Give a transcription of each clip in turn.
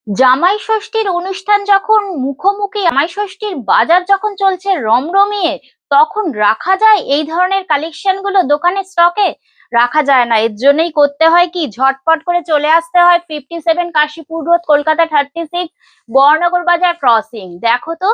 জামাই ষষ্ঠীর অনুষ্ঠান যখন মুখোমুখি, জামাই ষষ্ঠীর বাজার যখন চলছে রমরমিয়ে, তখন রাখা যায় এই ধরনের কালেকশন গুলো দোকানে স্টকে? রাখা যায় না। এর জন্যই করতে হয় কি, ঝটপট করে চলে আসতে হয় 57 কাশীপুর রোড, কলকাতা 36, বড়নগর বাজার ক্রসিং। দেখো তো,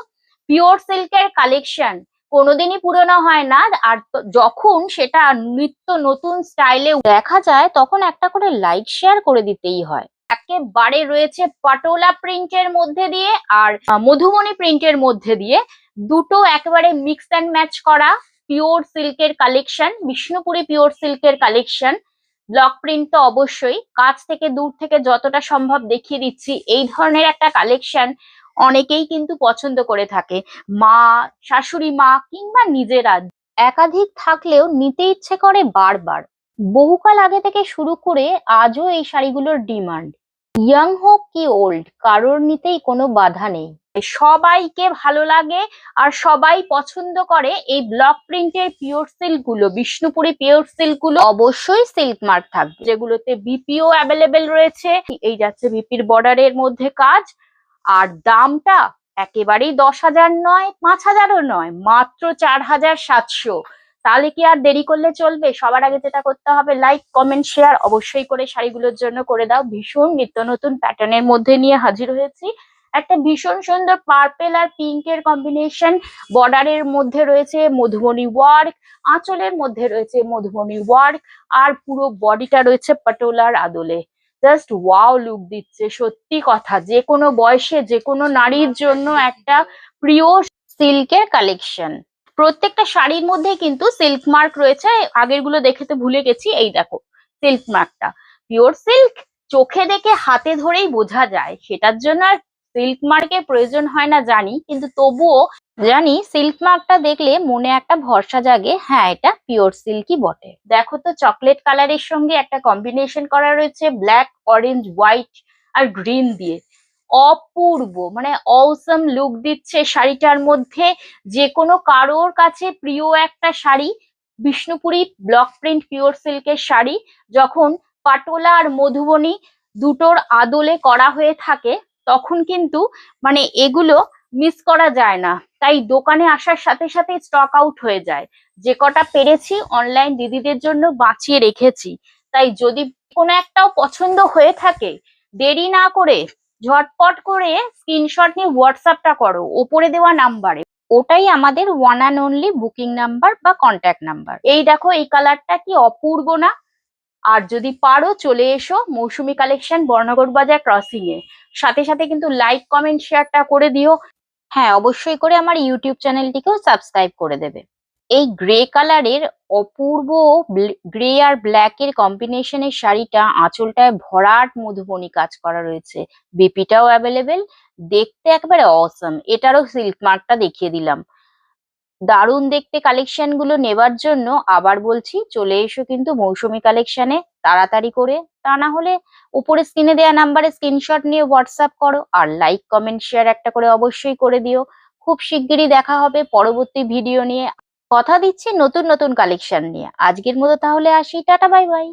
পিওর সিল্কের কালেকশন কোনোদিনই পুরনো হয় না। আর যখন সেটা নিত্য নতুন স্টাইলে দেখা যায়, তখন একটা করে লাইক শেয়ার করে দিতেই হয়। একেবারে রয়েছে পাটোলা প্রিন্টের মধ্যে দিয়ে আর মধুমণি প্রিন্টের মধ্যে দিয়ে, দুটো একেবারে মিক্স অ্যান্ড ম্যাচ করা পিওর সিল্কের কালেকশন, বিষ্ণুপুরি পিওর সিল্কের কালেকশন। ব্লক প্রিন্ট তো অবশ্যই, কাছ থেকে দূর থেকে যতটা সম্ভব দেখিয়ে দিচ্ছি। এই ধরনের একটা কালেকশন অনেকেই কিন্তু পছন্দ করে থাকে, মা, শাশুড়ি মা কিংবা নিজেরা। একাধিক থাকলেও নিতে ইচ্ছে করে বারবার। বহুকাল আগে থেকে শুরু করে আজও এই শাড়িগুলোর ডিমান্ড। ইয়াং হোক কি ওল্ড, কারোর নিতেই কোনো বাধা নেই। সবাইকে ভালো লাগে আর সবাই পছন্দ করে এই ব্লক প্রিন্টের পিওর সিল্ক গুলো। বিষ্ণুপুরি পিওর সিল্ক গুলো অবশ্যই সিল্ক মার্ক থাকবে, যেগুলোতে বিপিও অ্যাভেলেবেল রয়েছে। এই যাচ্ছে বিপির বর্ডারের মধ্যে কাজ। আর দামটা একেবারেই 10,000 নয়, 5,000ও নয়, মাত্র 4,700। তাহলে কি আর দেরি করলে চলবে? সবার আগে যেটা করতে হবে, লাইক কমেন্ট শেয়ার অবশ্যই করে শাড়িগুলোর জন্য করে দাও। ভীষণ নিত্য নতুন প্যাটার্নের মধ্যে নিয়ে হাজির হয়েছি। একটা ভীষণ সুন্দর পার্পেল আর পিঙ্কের কম্বিনেশন, বর্ডারের মধ্যে রয়েছে মধুবনী ওয়ার্ক, আঁচলের মধ্যে রয়েছে মধুবনী ওয়ার্ক, আর পুরো বডিটা রয়েছে পটোলার আদলে। জাস্ট ওয়াও লুক দিচ্ছে। সত্যি কথা, যে কোনো বয়সে যে কোনো নারীর জন্য একটা প্রিয় সিল্কের কালেকশন। প্রত্যেকটা শাড়ির মধ্যে কিন্তু সিল্ক মার্ক রয়েছে। আগের গুলো দেখে তো ভুলে গেছি, এই দেখো সিল্ক মার্কটা। পিওর সিল্ক চোখে দেখে হাতে ধরেই বোঝা যায়, সেটার জন্য আর সিল্ক মার্কের প্রয়োজন হয় না জানি, কিন্তু তবুও জানি সিল্ক মার্কটা দেখলে মনে একটা ভরসা জাগে, হ্যাঁ এটা পিওর সিল্কই বটে। দেখো তো, চকলেট কালারের সঙ্গে একটা কম্বিনেশন করা রয়েছে ব্ল্যাক, অরেঞ্জ, হোয়াইট আর গ্রিন দিয়ে। অপূর্ব, মানে অসম লুক দিচ্ছে শাড়িটার মধ্যে। যে কোনো কারোর কাছে প্রিয় একটা sari, Bishnupuri block print pure সিল্কের শাড়ি যখন পাটোলা আর মধুবনী দুটোর আদলে করা হয়ে থাকে, তখন কিন্তু মানে এগুলো মিস করা যায় না। তাই দোকানে আসার সাথে সাথে স্টক আউট হয়ে যায়। যে কটা পেরেছি অনলাইন দিদিদের জন্য বাঁচিয়ে রেখেছি। তাই যদি কোনো একটাও পছন্দ হয়ে থাকে, দেরি না করে ঝটপট করে স্ক্রিনশট নিয়ে হোয়াটসঅ্যাপটা করো ওপরে দেওয়া নাম্বারে। ওটাই আমাদের one and only booking number বা কন্ট্যাক্ট নাম্বার। এই দেখো, এই কালারটা কি অপূর্ব না? আর যদি পারো চলে এসো মৌসুমী কালেকশন, বর্ণনগর বাজার ক্রসিং এ। সাথে সাথে কিন্তু লাইক কমেন্ট শেয়ারটা করে দিও। হ্যাঁ, অবশ্যই করে আমার ইউটিউব চ্যানেলটিকেও সাবস্ক্রাইব করে দেবে। এই গ্রে কালারের অপূর্ব গ্রে আর ব্ল্যাক এর কম্বিনেশনের শাড়িটা, আঁচলটায় ভরাট মধুবনী কাজ করা রয়েছে, বিপিটাও অ্যাভেলেবেল। দেখতে একবারে অসম। এটারও সিল্ক মার্কটা দেখিয়ে দিলাম। দারুণ দেখতে কালেকশন গুলো নেবার জন্য আবার বলছি, চলে এসো কিন্তু মৌসুমী কালেকশনে তাড়াতাড়ি করে। তা না হলে উপরে স্ক্রিনে দেওয়া নাম্বারে স্ক্রিনশট নিয়ে হোয়াটসঅ্যাপ করো, আর লাইক কমেন্ট শেয়ার একটা করে অবশ্যই করে দিও। খুব শিগগিরই দেখা হবে পরবর্তী ভিডিও নিয়ে। কথা দিচ্ছি নতুন নতুন কালেকশন নিয়ে। আজকের মতো তাহলে আসি, টাটা বাই বাই।